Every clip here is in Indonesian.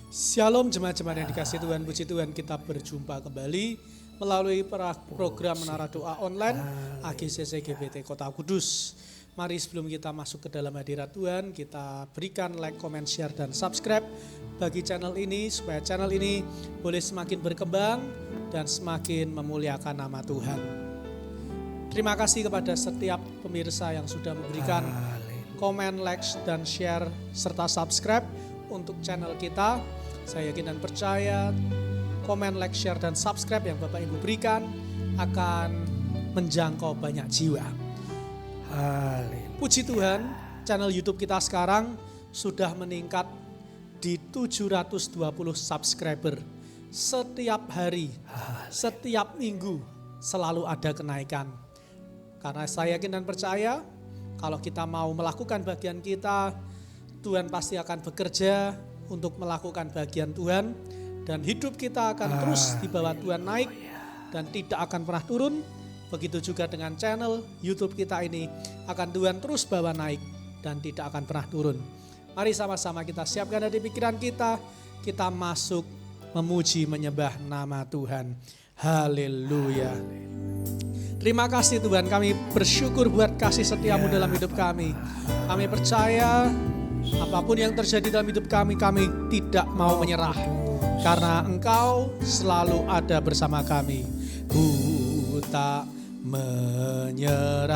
Shalom jemaat-jemaat yang dikasihi Tuhan, puji Tuhan kita berjumpa kembali melalui program Menara Doa Online AGCC GBT Kota Kudus. Mari sebelum kita masuk ke dalam hadirat Tuhan, kita berikan like, comment, share, dan subscribe bagi channel ini supaya channel ini boleh semakin berkembang dan semakin memuliakan nama Tuhan. Terima kasih kepada setiap pemirsa yang sudah memberikan komen, like, dan share serta subscribe untuk channel kita. Saya yakin dan percaya komen, like, share, dan subscribe yang Bapak Ibu berikan akan menjangkau banyak jiwa. Puji Tuhan, channel YouTube kita sekarang sudah meningkat di 720 subscriber. Setiap hari, setiap minggu selalu ada kenaikan. Karena saya yakin dan percaya kalau kita mau melakukan bagian kita, Tuhan pasti akan bekerja untuk melakukan bagian Tuhan, dan hidup kita akan terus dibawa Tuhan naik dan tidak akan pernah turun. Begitu juga dengan channel YouTube kita ini akan Tuhan terus bawa naik dan tidak akan pernah turun. Mari sama-sama kita siapkan dari pikiran kita masuk memuji menyembah nama Tuhan. Haleluya. Terima kasih Tuhan, kami bersyukur buat kasih setiamu dalam hidup kami. Kami percaya apapun yang terjadi dalam hidup kami, kami tidak mau menyerah. Karena Engkau selalu ada bersama kami. Ku tak menyerah,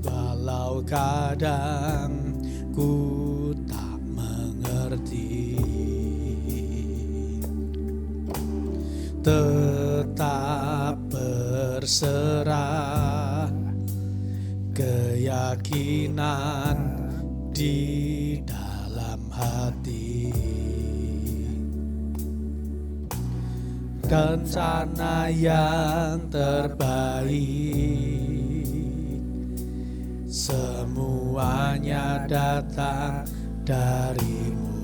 walau kadang ku tak mengerti. Tetap berserah, keyakinan di dalam hati. Rencana yang terbaik semuanya datang darimu.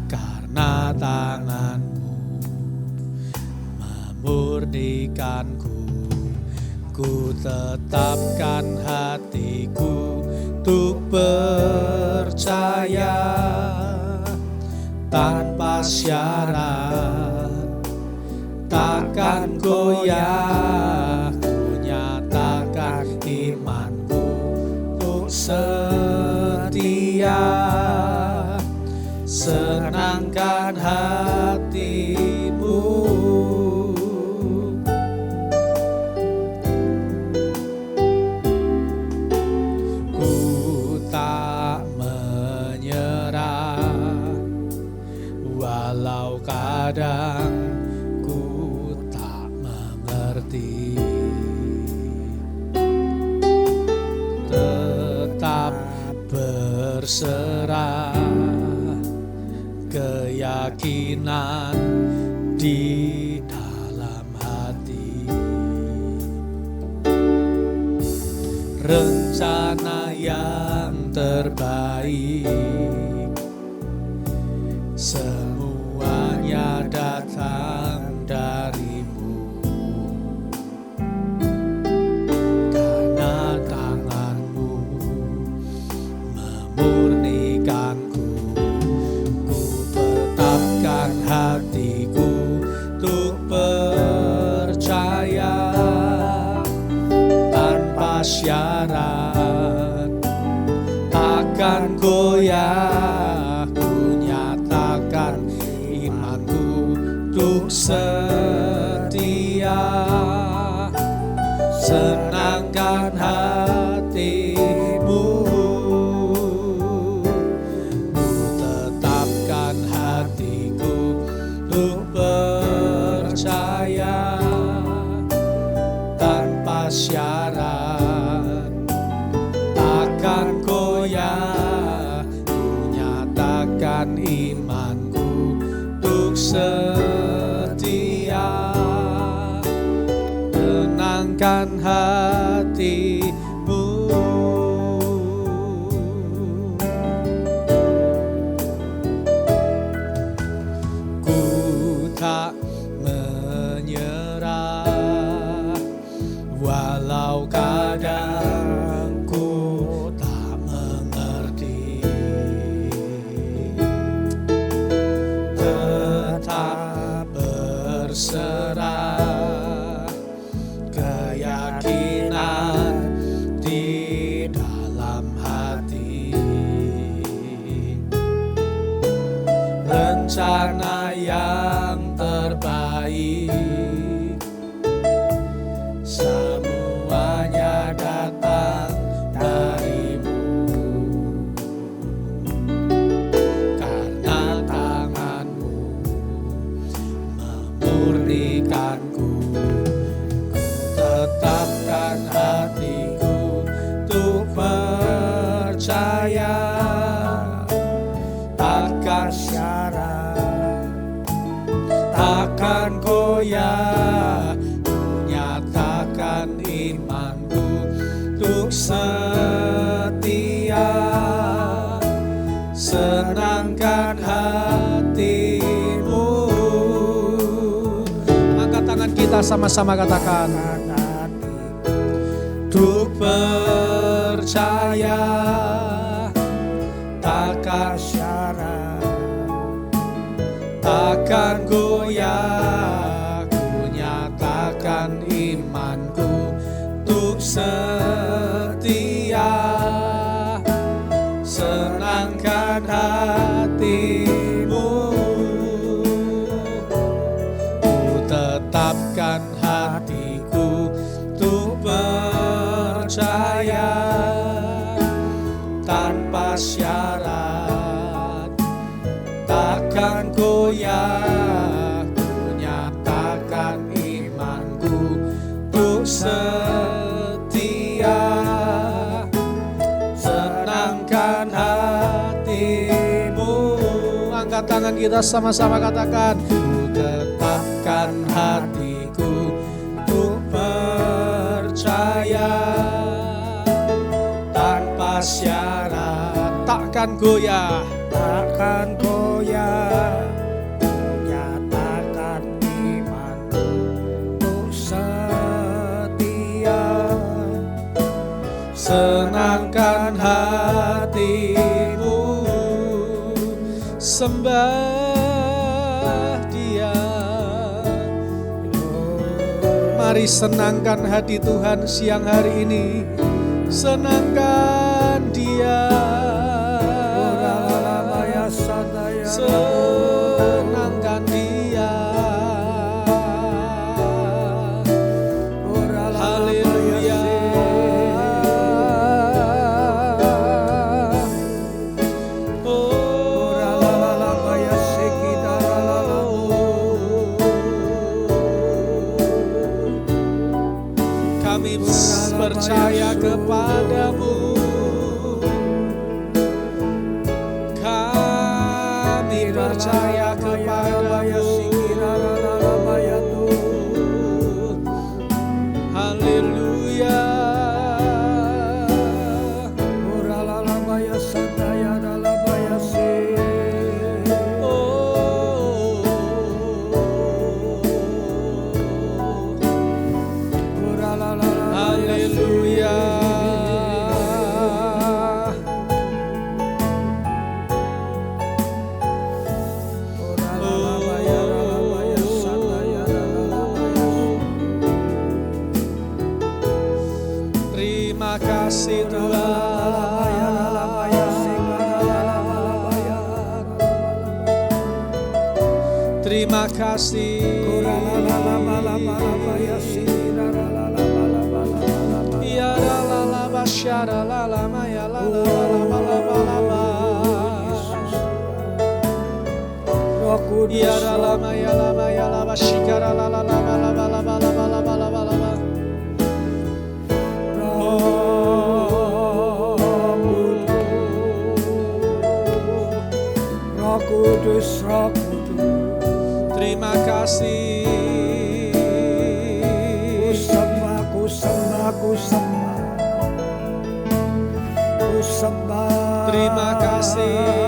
Karena tanganmu memurnikanku, ku tetapkan hatiku untuk percaya tanpa syarat, takkan goyah. Ku nyatakan imanku untuk setia, senangkan hatimu. Kadang ku tak mengerti, tetap berserah, keyakinan di dalam hati. Rencana yang terbaik semuanya datang darimu. Karena tanganmu memurnikanku, ku tetapkan hatiku untuk percaya tanpa syarat, takkan goyah. Untuk setia, senangkan hatimu. Ku tetapkan hatiku untuk percaya tanpa syarat, takkan goyah. Ku nyatakan imanku untuk setia, tenangkan hatimu. setia, senangkan hatimu. Angkat tangan kita sama-sama katakan, untuk percaya takkan syarat, takkan goyah, ku nyatakan imanku untuk setia, senangkan hatimu. Ku tetapkan hatiku untuk percaya tanpa syarat, takkan goyah, ku nyatakan imanku untuk setia, senangkan hatimu. Angkat tangan kita sama-sama katakan, ku tetapkan hatiku untuk percaya tanpa syarat, takkan goyah, takkan goyah, nyatakan imanku untuk setia, senangkan hatimu. Sembah Dia, mari senangkan hati Tuhan siang hari ini. Senangkan Dia, senangkan Dia. Haleluya. Kami percaya kepadamu, kami percaya kepadamu. Haleluya. Haleluya. Terima kasih Tuhan. Terima kasih. Ya la la la ba syara la la ma ya la la la la la la la. Ya la la ma ya la ma ya la ba shikara la la la la la la la la la la la la. Roh Kudus, Roh Kudus. Terima kasih. Ku sembah. Terima kasih.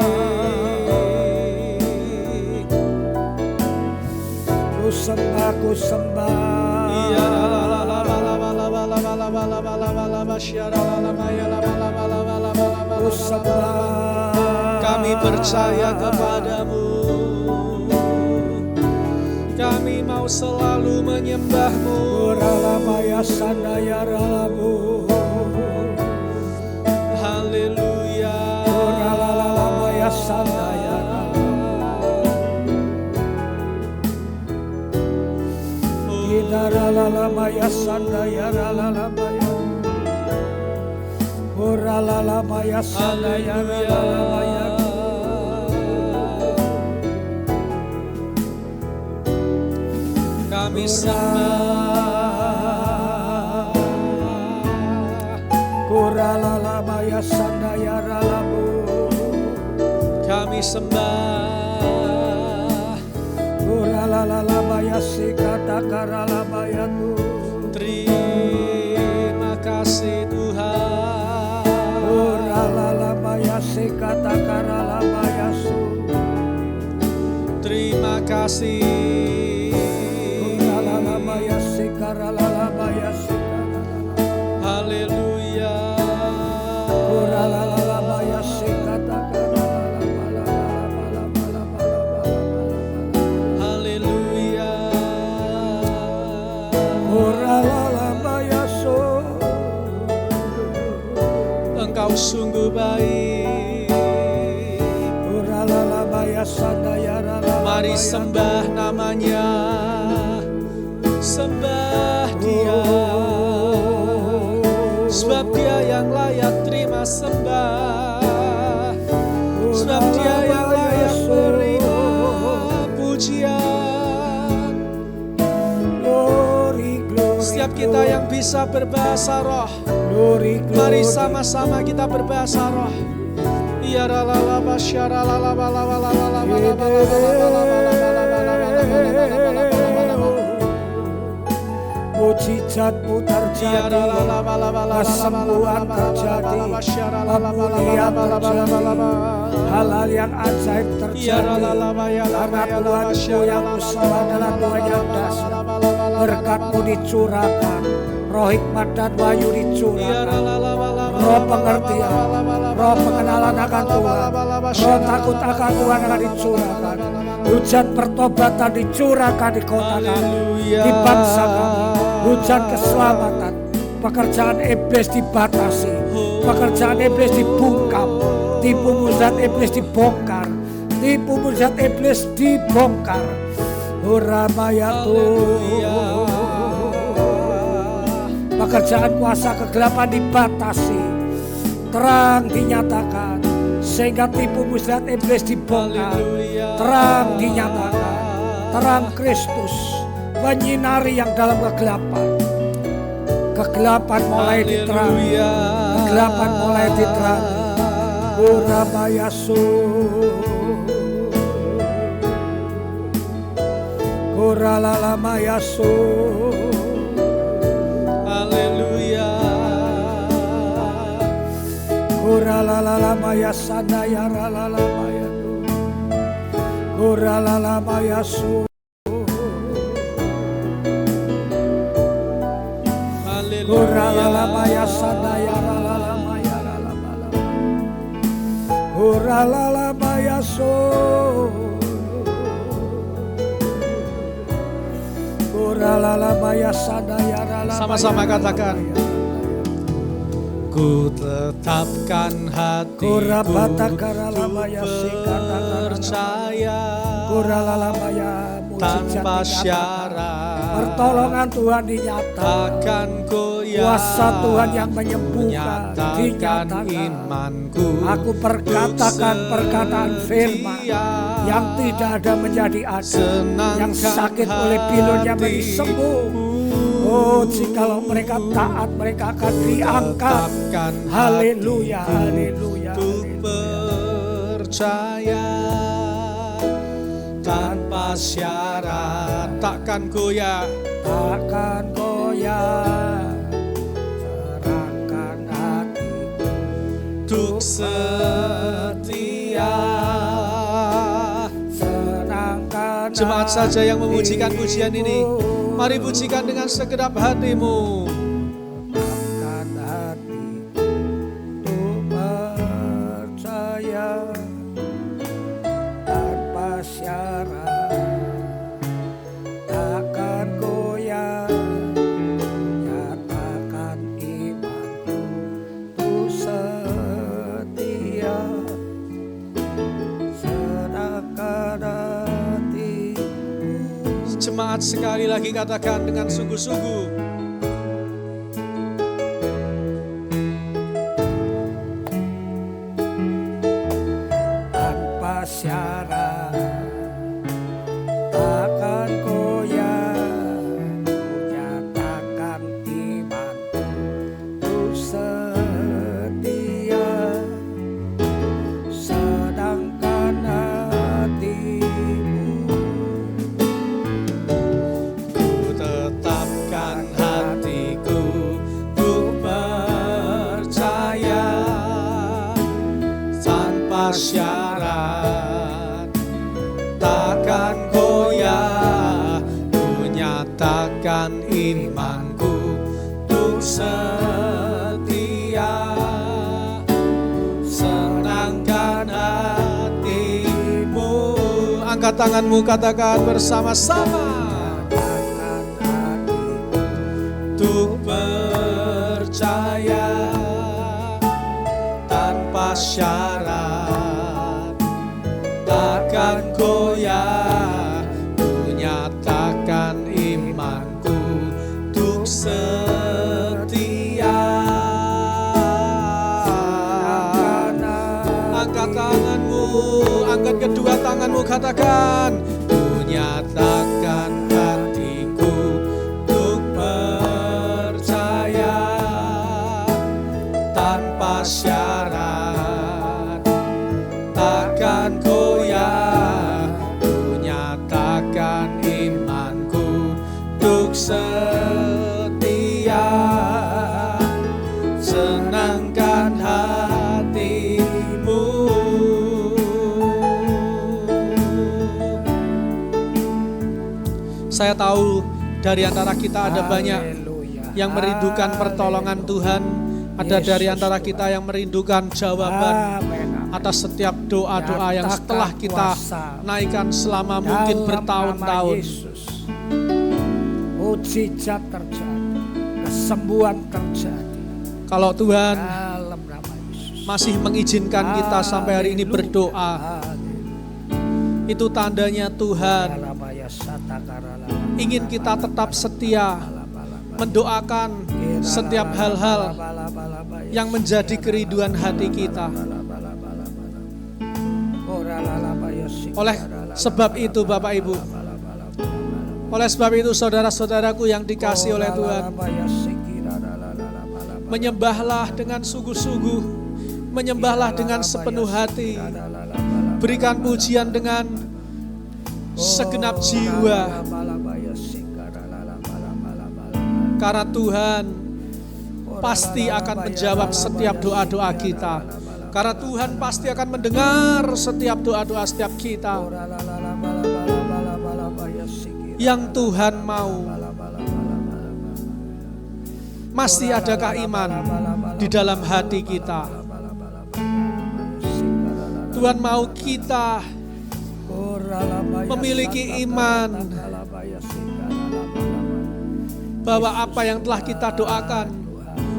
Ku sembah. Iya la la la la la la la la la la la la la la syara la la la la la la la la. Ku sembah. Kami percaya kepadamu. Kami mau selalu menyembahmu. Ralamaya sandaya ralamu. Haleluya. Ralamaya sandaya ralamu. Kita ralamaya sandaya ralamaya. Ralamaya sandaya ralamaya. Kami sembah. Kuralalabaya sandaya ralamu. Kami sembah. Kuralalabaya sikata karalabaya tu. Terima kasih Tuhan. kasih. Haleluya. Haleluya. Engkau sungguh baik. Mari sembah namanya, sembah dia, sebab dia yang layak terima sembah, sebab dia yang layak menerima pujian. Setiap kita yang bisa berbahasa roh, mari sama-sama kita berbahasa roh. Ya ralala basyara lala bala bala bala bala mujizatmu terjadi, kesembuhan terjadi, pemulihan terjadi, hal-hal yang ajaib terjadi, karena Tuhanku yang kusembah adalah Tuhan yang dahsyat. Berkat-Mu dicurahkan, roh hikmat dan wahyu dicurahkan, roh pengertian, roh pengenalan akan Tuhan, roh takut akan Tuhan akan dicurahkan. Hujan pertobatan dicurahkan di kota kami, di bangsa kami. Hujan keselamatan, pekerjaan iblis dibatasi, pekerjaan iblis dibungkam, tipu muslihat iblis dibongkar, tipu muslihat iblis dibongkar. Uramayatu, pekerjaan kuasa kegelapan dibatasi, terang dinyatakan, sehingga tipu muslihat iblis dibongkar, terang dinyatakan, terang Kristus menyinari yang dalam kegelapan. Kegelapan mulai diterang, kegelapan mulai diterang. Urabayasu, Uralalamayasu. Haleluya. Uralalamayasana ya ralalamayatu, Uralalamayasu. Uralalabaya sadaya ralalamaya ralabalaba, Uralalabaya so, Uralalabaya sadaya ralabalaba. Sama-sama katakan. Ku tetapkan hatiku percaya tanpa syarat. Pertolongan Tuhan dinyatakan, kuasa Tuhan yang menyembuhkan dinyatakan. Imanku, aku perkatakan perkataan firman yang tidak ada menjadi ada, yang sakit oleh pilurnya menjadi sembuh. Oh, jikalau mereka taat, mereka akan diangkat. Haleluya, haleluya. Ku percaya tanpa syarat, takkan goyah, takkan goyah. Serahkan hatiku untuk setia. Serahkan Jemaat saja yang memujikan pujian ini, mari pujikan dengan segenap hatimu. Serahkan hatiku untuk percaya tanpa syarat, takkan goyah. Nyatakan imanku untuk setia. Serahkan hatiku. Jemaat sekali lagi katakan dengan sungguh-sungguh. Tanpa syarat, takkan goyah. Nyatakan imanku untuk setia. Sedangkan hatimu, Ku tetapkan hatiku untuk percaya tanpa syarat, takkan goyah. tanganmu, katakan bersama-sama. Untuk percaya tanpa syarat, takkan goyah, ku nyatakan imanku untuk setia. Angkat tanganmu, angkat kedua tanganmu, katakan, ku nyatakan hatiku untuk percaya tanpa syarat, takkan goyah, ku nyatakan imanku untuk setia. Senangkan hatimu. Saya tahu dari antara kita ada banyak yang merindukan pertolongan Tuhan. Ada dari antara kita yang merindukan jawaban atas setiap doa-doa yang setelah kita naikkan selama mungkin bertahun-tahun. Mujizat terjadi, kesembuhan terjadi. Kalau Tuhan Dalam nama Yesus. masih mengizinkan kita sampai hari ini berdoa, itu tandanya Tuhan ingin kita tetap setia mendoakan setiap hal-hal yang menjadi kerinduan hati kita. Oleh sebab itu Bapak Ibu, oleh sebab itu saudara-saudaraku yang dikasihi oleh Tuhan, menyembahlah dengan sungguh-sungguh, menyembahlah dengan sepenuh hati, berikan pujian dengan segenap jiwa, karena Tuhan pasti akan menjawab setiap doa-doa kita, karena Tuhan pasti akan mendengar setiap doa-doa setiap kita. Yang Tuhan mau, masih adakah iman di dalam hati kita? Tuhan mau kita memiliki iman bahwa apa yang telah kita doakan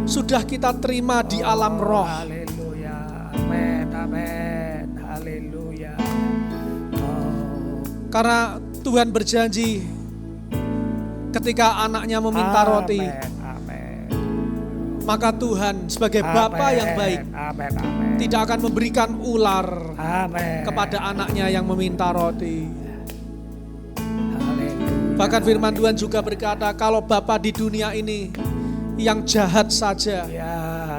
sudah kita terima di alam roh. Haleluya. Amin. Amin. Haleluya. Karena Tuhan berjanji ketika anaknya meminta roti, maka Tuhan sebagai Bapa yang baik tidak akan memberikan ular kepada anaknya yang meminta roti. Bahkan firman Tuhan juga berkata, kalau Bapa di dunia ini yang jahat saja,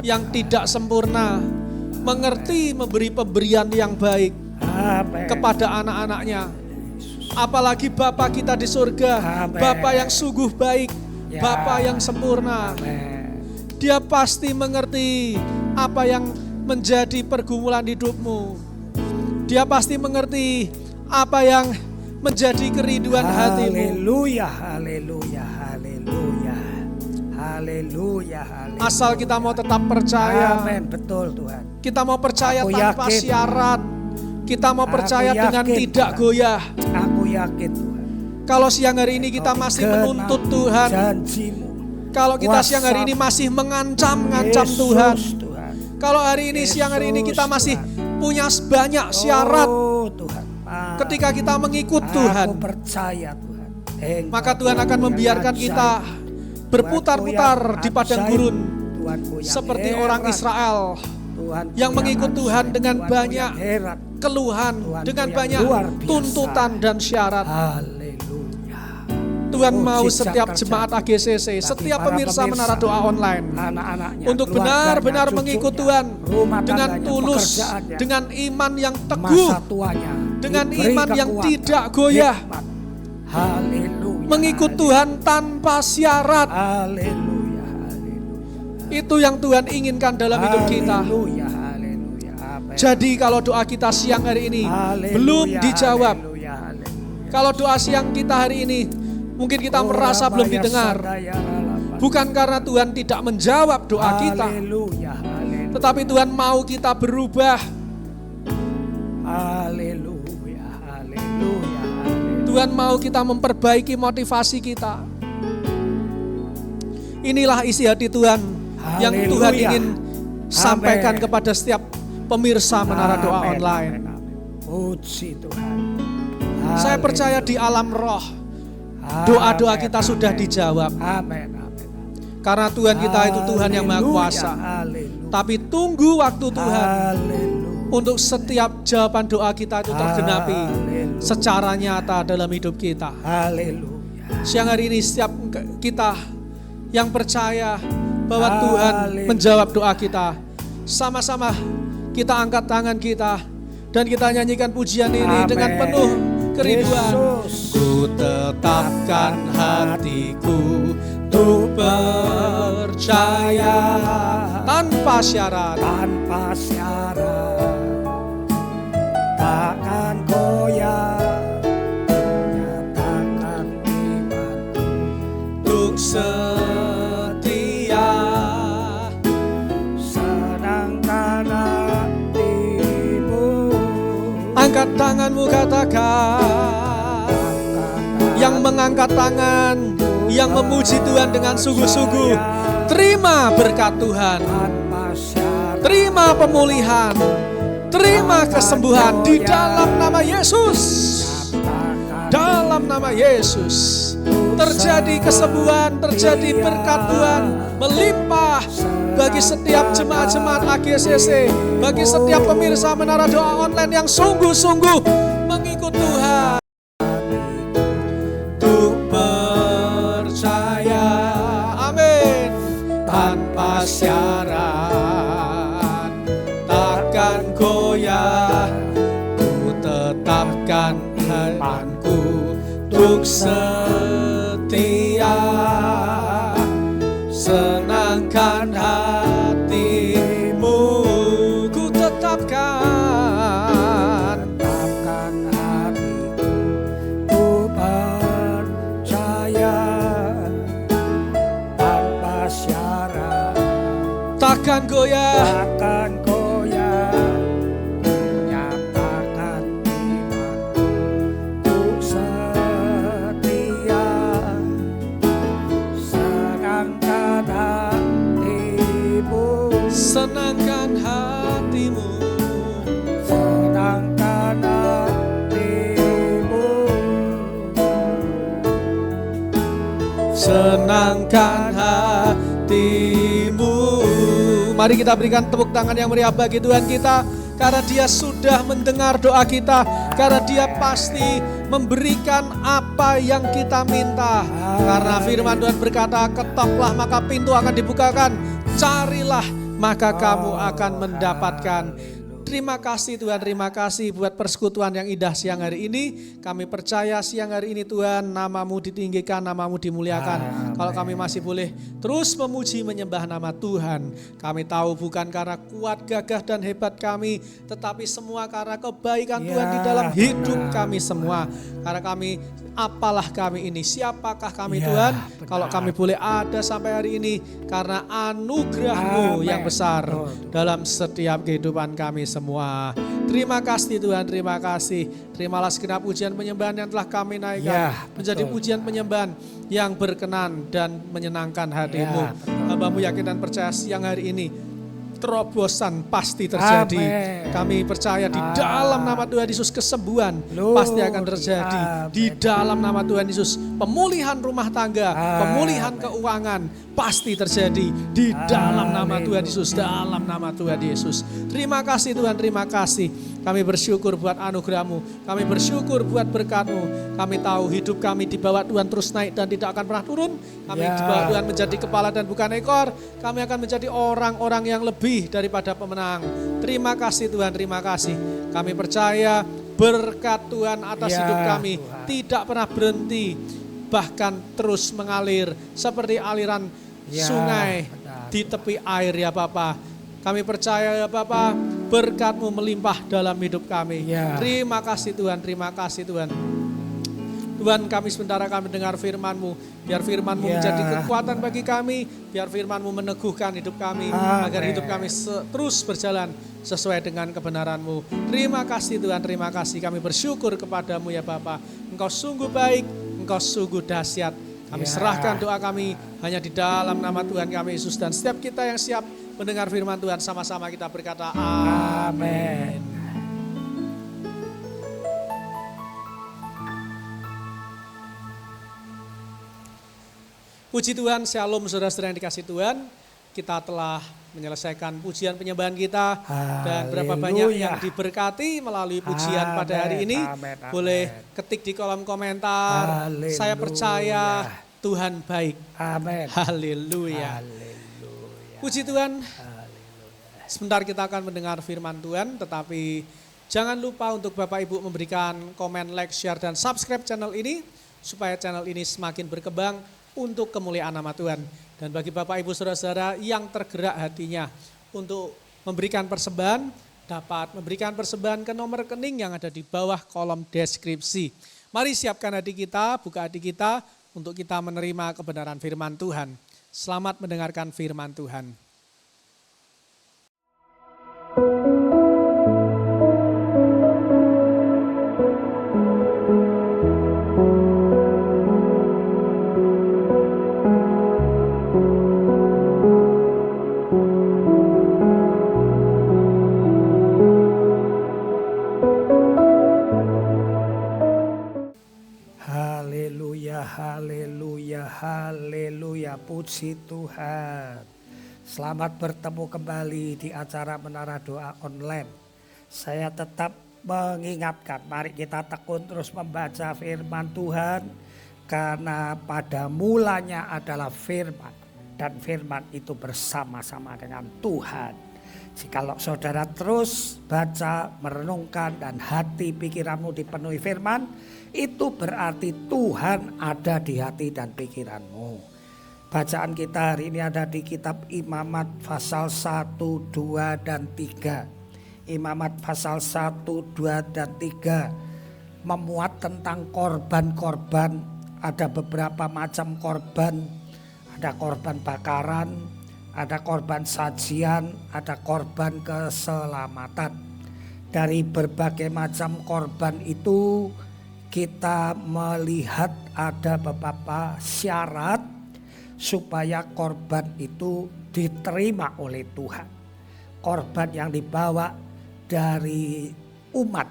yang tidak sempurna, mengerti memberi pemberian yang baik kepada anak-anaknya, apalagi Bapa kita di surga, Bapa yang sungguh baik, Bapa yang sempurna. Dia pasti mengerti apa yang menjadi pergumulan hidupmu. Dia pasti mengerti apa yang menjadi kerinduan hatimu. Haleluya, haleluya, haleluya. Haleluya, haleluya. Asal kita mau tetap percaya. Amin, betul Tuhan. Kita mau percaya Aku tanpa yakin. syarat. Kita mau percaya dengan tidak Tuhan. goyah. Aku yakin Tuhan. Kalau siang hari ini kita masih menuntut Tuhan, Janjimu. kalau kita siang hari ini masih mengancam-ngancam Tuhan, Tuhan. kalau hari ini siang hari ini kita masih punya banyak syarat, Tuhan. ketika kita mengikut Tuhan, Aku percaya Tuhan. maka Tuhan akan membiarkan kita berputar-putar di padang gurun seperti orang Israel yang mengikut Tuhan dengan banyak keluhan, dengan banyak tuntutan dan syarat. Tuhan mau setiap jemaat AGCC, setiap pemirsa Menara Doa Online untuk benar-benar mengikut Tuhan dengan tulus, dengan iman yang teguh, dengan iman yang tidak goyah, mengikut Tuhan tanpa syarat. Itu yang Tuhan inginkan dalam hidup kita. Jadi kalau doa kita siang hari ini belum dijawab, kalau doa siang kita hari ini mungkin kita merasa belum didengar, bukan karena Tuhan tidak menjawab doa kita, tetapi Tuhan mau kita berubah. Haleluya, haleluya. Tuhan mau kita memperbaiki motivasi kita. Inilah isi hati Tuhan yang Tuhan ingin sampaikan kepada setiap pemirsa Menara Doa Online. Puji Tuhan. Saya percaya di alam roh doa-doa kita sudah dijawab. Amin. Karena Tuhan kita itu Tuhan yang Maha Kuasa. Tapi tunggu waktu Tuhan untuk setiap jawaban doa kita itu tergenapi secara nyata dalam hidup kita. Siang hari ini setiap kita yang percaya bahwa Tuhan menjawab doa kita, sama-sama kita angkat tangan kita dan kita nyanyikan pujian ini dengan penuh kerinduan. Ku tetapkan hatiku untuk percaya tanpa syarat, takkan goyah, nyatakan imanku untuk setia, senangkan hatimu. Angkat tanganmu, katakan. Yang mengangkat tangan, yang memuji Tuhan dengan sungguh-sungguh, terima berkat Tuhan, terima pemulihan, terima kesembuhan di dalam nama Yesus. Dalam nama Yesus terjadi kesembuhan, terjadi berkat Tuhan melimpah bagi setiap jemaat-jemaat AGCC, bagi setiap pemirsa Menara Doa Online yang sungguh-sungguh mengikut Tuhan. Untuk percaya, amin, tanpa syarat, takkan goyah, ku tetapkan imanku untuk setia, senangkan hatimu, ku tetapkan hatiku, ku percaya tanpa syarat, takkan goyah, nyatakan imanku untuk setia, senangkan hatimu, senangkan hatimu, senangkan hatimu. Mari kita berikan tepuk tangan yang meriah bagi Tuhan kita, karena Dia sudah mendengar doa kita, karena Dia pasti memberikan apa yang kita minta. Karena firman Tuhan berkata, ketoklah maka pintu akan dibukakan, carilah maka kamu akan mendapatkan. Terima kasih Tuhan, terima kasih buat persekutuan yang indah siang hari ini. Kami percaya siang hari ini Tuhan, nama-Mu ditinggikan, nama-Mu dimuliakan. Kalau kami masih boleh terus memuji menyembah nama Tuhan, kami tahu bukan karena kuat, gagah dan hebat kami, tetapi semua karena kebaikan Tuhan di dalam hidup kami semua. Karena kami, apalah kami ini, siapakah kami Tuhan, kalau kami boleh ada sampai hari ini, karena anugerah-Mu yang besar dalam setiap kehidupan kami semua. Terima kasih Tuhan, terima kasih. Terimalah segenap pujian penyembahan yang telah kami naikkan menjadi pujian penyembahan yang berkenan dan menyenangkan hati-Mu. Hamba-Mu yakin dan percaya siang hari ini terobosan pasti terjadi. Kami percaya di dalam nama Tuhan Yesus kesembuhan pasti akan terjadi. Di dalam nama Tuhan Yesus pemulihan rumah tangga, pemulihan keuangan pasti terjadi. Di dalam nama Tuhan Yesus, dalam nama Tuhan Yesus. Terima kasih Tuhan, terima kasih. Kami bersyukur buat anugerah-Mu, kami bersyukur buat berkat-Mu. Kami tahu hidup kami di bawah Tuhan terus naik dan tidak akan pernah turun. Kami di bawah Tuhan menjadi kepala dan bukan ekor. Kami akan menjadi orang-orang yang lebih daripada pemenang. Terima kasih Tuhan, terima kasih. Kami percaya berkat Tuhan atas hidup kami tidak pernah berhenti, bahkan terus mengalir seperti aliran sungai di tepi air ya Bapa. Kami percaya ya Bapa, berkat-Mu melimpah dalam hidup kami. Terima kasih Tuhan, terima kasih Tuhan. Tuhan, kami sebentar akan mendengar firman-Mu. Biar firman-Mu menjadi kekuatan bagi kami. Biar firman-Mu meneguhkan hidup kami. Agar hidup kami terus berjalan sesuai dengan kebenaran-Mu. Terima kasih Tuhan, terima kasih. Kami bersyukur kepada-Mu ya Bapa. Engkau sungguh baik, Engkau sungguh dahsyat. Kami serahkan doa kami hanya di dalam nama Tuhan kami Yesus. Dan setiap kita yang siap mendengar firman Tuhan, sama-sama kita berkata amin. Puji Tuhan, shalom saudara-saudara yang dikasih Tuhan. Kita telah menyelesaikan pujian penyembahan kita. Dan berapa banyak yang diberkati melalui pujian pada hari ini. Boleh ketik di kolom komentar. Saya percaya Tuhan baik. Amin. Haleluya. Puji Tuhan. Sebentar kita akan mendengar firman Tuhan. Tetapi jangan lupa untuk Bapak Ibu memberikan komen, like, share, dan subscribe channel ini. Supaya channel ini semakin berkembang untuk kemuliaan nama Tuhan. Dan bagi Bapak Ibu Saudara-saudara yang tergerak hatinya untuk memberikan persembahan, dapat memberikan persembahan ke nomor rekening yang ada di bawah kolom deskripsi. Mari siapkan hati kita, buka hati kita untuk kita menerima kebenaran firman Tuhan. Selamat mendengarkan firman Tuhan. Haleluya, puji Tuhan. Selamat bertemu kembali di acara Menara Doa Online. Saya tetap mengingatkan, mari kita tekun terus membaca firman Tuhan. Karena pada mulanya adalah firman. Dan firman itu bersama-sama dengan Tuhan. Jikalau saudara terus baca, merenungkan, dan hati pikiranmu dipenuhi firman, itu berarti Tuhan ada di hati dan pikiranmu. Bacaan kita hari ini ada di kitab Imamat pasal 1, 2, dan 3. Imamat pasal 1, 2, dan 3 memuat tentang korban-korban. Ada beberapa macam korban. Ada korban bakaran, ada korban sajian, ada korban keselamatan. Dari berbagai macam korban itu kita melihat ada beberapa syarat supaya korban itu diterima oleh Tuhan. Korban yang dibawa dari umat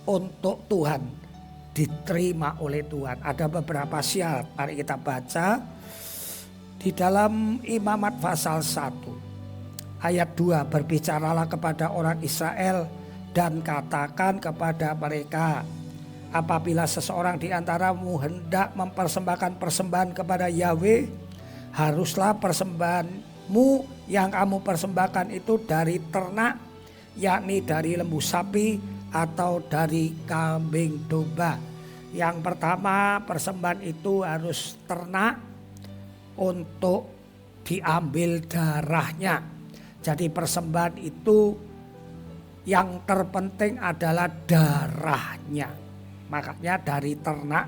untuk Tuhan diterima oleh Tuhan. Ada beberapa syarat. Mari kita baca di dalam Imamat pasal 1 ayat 2. Berbicaralah kepada orang Israel dan katakan kepada mereka, apabila seseorang di antaramu hendak mempersembahkan persembahan kepada Yahweh, haruslah persembahanmu yang kamu persembahkan itu dari ternak, yakni dari lembu sapi atau dari kambing domba. Yang pertama, persembahan itu harus ternak untuk diambil darahnya. Jadi persembahan itu yang terpenting adalah darahnya. Makanya dari ternak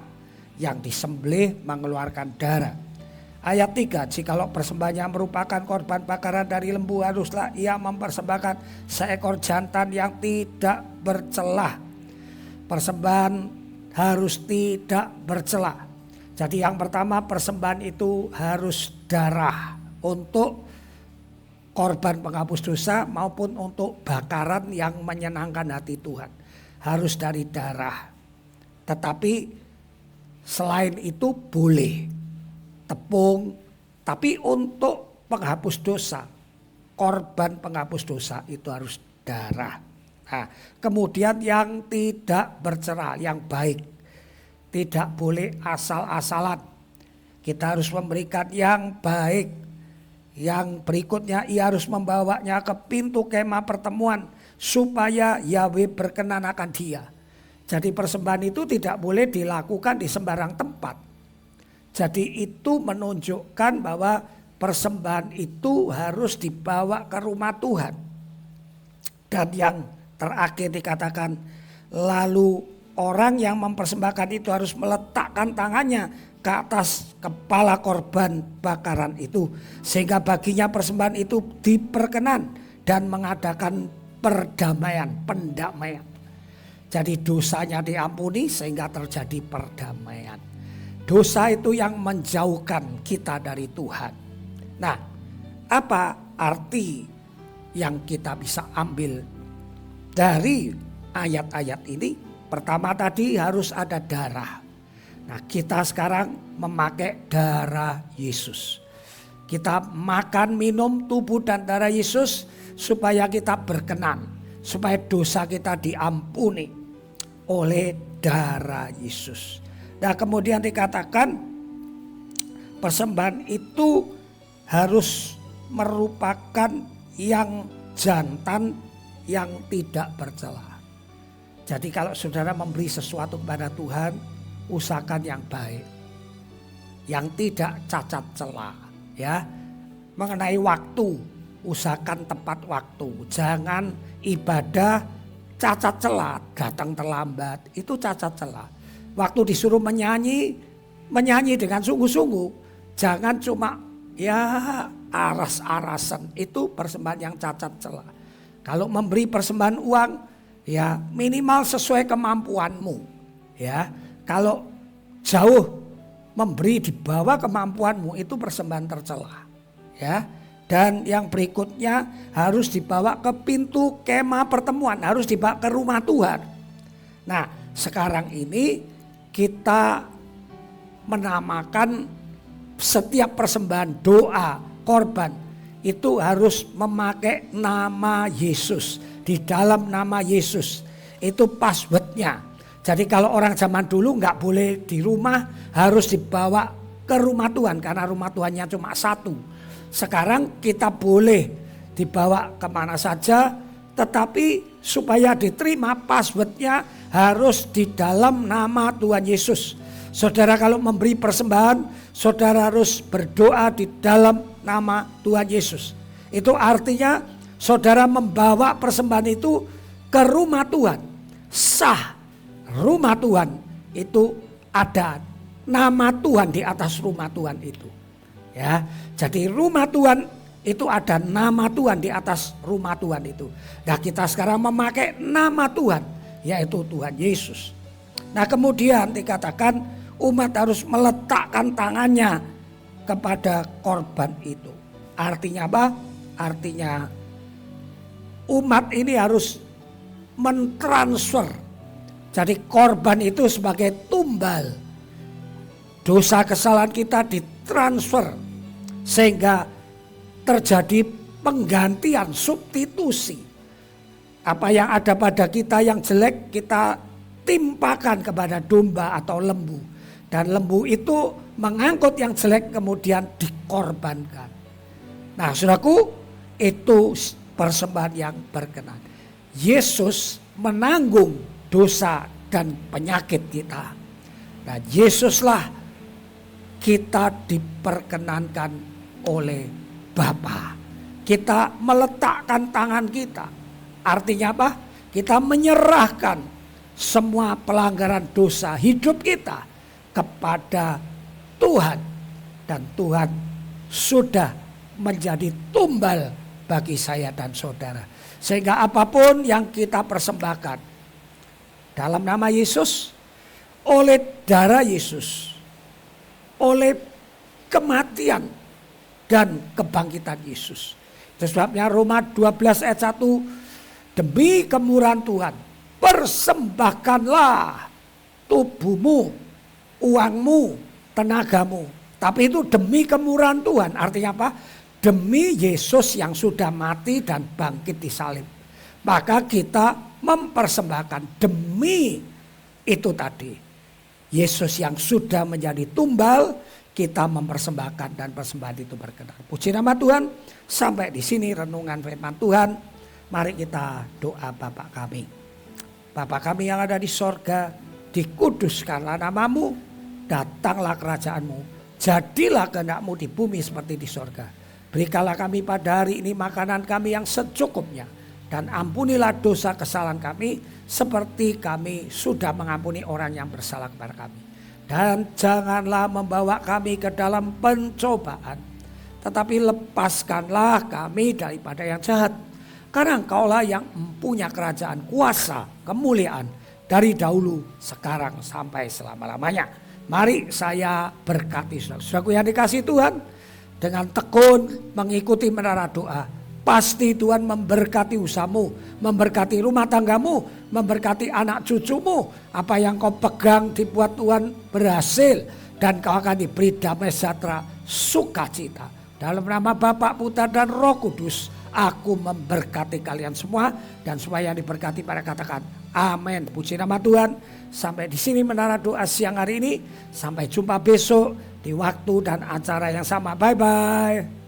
yang disembelih mengeluarkan darah. Ayat 3, jikalau persembahannya merupakan korban bakaran dari lembu, haruslah ia mempersembahkan seekor jantan yang tidak bercelah. Persembahan harus tidak bercelah. Jadi yang pertama, persembahan itu harus darah untuk korban penghapus dosa maupun untuk bakaran yang menyenangkan hati Tuhan. Harus dari darah. Tetapi selain itu boleh tepung, tapi untuk penghapus dosa, korban penghapus dosa itu harus darah. Nah, kemudian yang tidak bercelah, yang baik, tidak boleh asal-asalan. Kita harus memberikan yang baik. Yang berikutnya, ia harus membawanya ke pintu kemah pertemuan supaya Yahweh berkenan akan dia. Jadi persembahan itu tidak boleh dilakukan di sembarang tempat. Jadi itu menunjukkan bahwa persembahan itu harus dibawa ke rumah Tuhan. Dan yang terakhir dikatakan, lalu orang yang mempersembahkan itu harus meletakkan tangannya ke atas kepala korban bakaran itu, sehingga baginya persembahan itu diperkenan dan mengadakan pendamaian. Jadi dosanya diampuni sehingga terjadi perdamaian. Dosa itu yang menjauhkan kita dari Tuhan. Nah, apa arti yang kita bisa ambil dari ayat-ayat ini? Pertama tadi harus ada darah. Nah, kita sekarang memakai darah Yesus. Kita makan minum tubuh dan darah Yesus supaya kita berkenan, supaya dosa kita diampuni oleh darah Yesus. Nah, kemudian dikatakan persembahan itu harus merupakan yang jantan yang tidak bercela. Jadi kalau saudara memberi sesuatu kepada Tuhan, usahakan yang baik, yang tidak cacat celah, ya. Mengenai waktu, usahakan tepat waktu. Jangan ibadah cacat celah, datang terlambat, itu cacat celah. Waktu disuruh menyanyi dengan sungguh-sungguh. Jangan cuma aras-arasan, itu persembahan yang cacat celah. Kalau memberi persembahan uang, ya minimal sesuai kemampuanmu, ya. Kalau jauh memberi di bawah kemampuanmu, itu persembahan tercela, ya. Dan yang berikutnya harus dibawa ke pintu kemah pertemuan, harus dibawa ke rumah Tuhan. Nah, sekarang ini kita menamakan setiap persembahan doa korban itu harus memakai nama Yesus. Di dalam nama Yesus itu passwordnya. Jadi kalau orang zaman dulu nggak boleh di rumah, harus dibawa ke rumah Tuhan karena rumah Tuhannya cuma satu. Sekarang kita boleh dibawa kemana saja, tetapi supaya diterima passwordnya harus di dalam nama Tuhan Yesus. Saudara kalau memberi persembahan, saudara harus berdoa di dalam nama Tuhan Yesus. Itu artinya saudara membawa persembahan itu ke rumah Tuhan. Sah rumah Tuhan itu ada nama Tuhan di atas rumah Tuhan itu. Ya, jadi rumah Tuhan itu ada nama Tuhan di atas rumah Tuhan itu. Nah, kita sekarang memakai nama Tuhan, yaitu Tuhan Yesus. Nah, kemudian dikatakan umat harus meletakkan tangannya kepada korban itu. Artinya apa? Artinya umat ini harus mentransfer. Jadi korban itu sebagai tumbal. Dosa kesalahan kita ditransfer sehingga terjadi penggantian, substitusi. Apa yang ada pada kita yang jelek kita timpakan kepada domba atau lembu. Dan lembu itu mengangkut yang jelek kemudian dikorbankan. Nah, saudaraku, itu persembahan yang berkenan. Yesus menanggung dosa dan penyakit kita. Nah, Yesuslah kita diperkenankan oleh Bapa. Kita meletakkan tangan kita. Artinya apa? Kita menyerahkan semua pelanggaran dosa hidup kita kepada Tuhan. Dan Tuhan sudah menjadi tumbal bagi saya dan saudara. Sehingga apapun yang kita persembahkan dalam nama Yesus, oleh darah Yesus, oleh kematian dan kebangkitan Yesus. Itu sebabnya Roma 12 ayat 1, demi kemurahan Tuhan, persembahkanlah tubuhmu, uangmu, tenagamu. Tapi itu demi kemurahan Tuhan. Artinya apa? Demi Yesus yang sudah mati dan bangkit di salib. Maka kita mempersembahkan demi itu tadi. Yesus yang sudah menjadi tumbal, kita mempersembahkan dan persembahan itu berkenan. Puji nama Tuhan. Sampai di sini renungan firman Tuhan. Mari kita doa Bapa kami. Bapa kami yang ada di sorga, dikuduskanlah namamu, datanglah kerajaanmu, jadilah kehendak-mu di bumi seperti di sorga. Berikanlah kami pada hari ini makanan kami yang secukupnya. Dan ampunilah dosa kesalahan kami seperti kami sudah mengampuni orang yang bersalah kepada kami. Dan janganlah membawa kami ke dalam pencobaan, tetapi lepaskanlah kami daripada yang jahat. Karena Engkaulah yang mempunyai kerajaan, kuasa, kemuliaan dari dahulu, sekarang sampai selama-lamanya. Mari saya berkati saudara-saudaraku yang dikasihi Tuhan, dengan tekun mengikuti menara doa. Pasti Tuhan memberkati usahamu, memberkati rumah tanggamu, memberkati anak cucumu. Apa yang kau pegang dibuat Tuhan berhasil, dan kau akan diberi damai sejahtera, sukacita. Dalam nama Bapa, Putra dan Roh Kudus, aku memberkati kalian semua, dan semua yang diberkati pada katakan amin. Puji nama Tuhan. Sampai di sini menara doa siang hari ini. Sampai jumpa besok di waktu dan acara yang sama. Bye bye.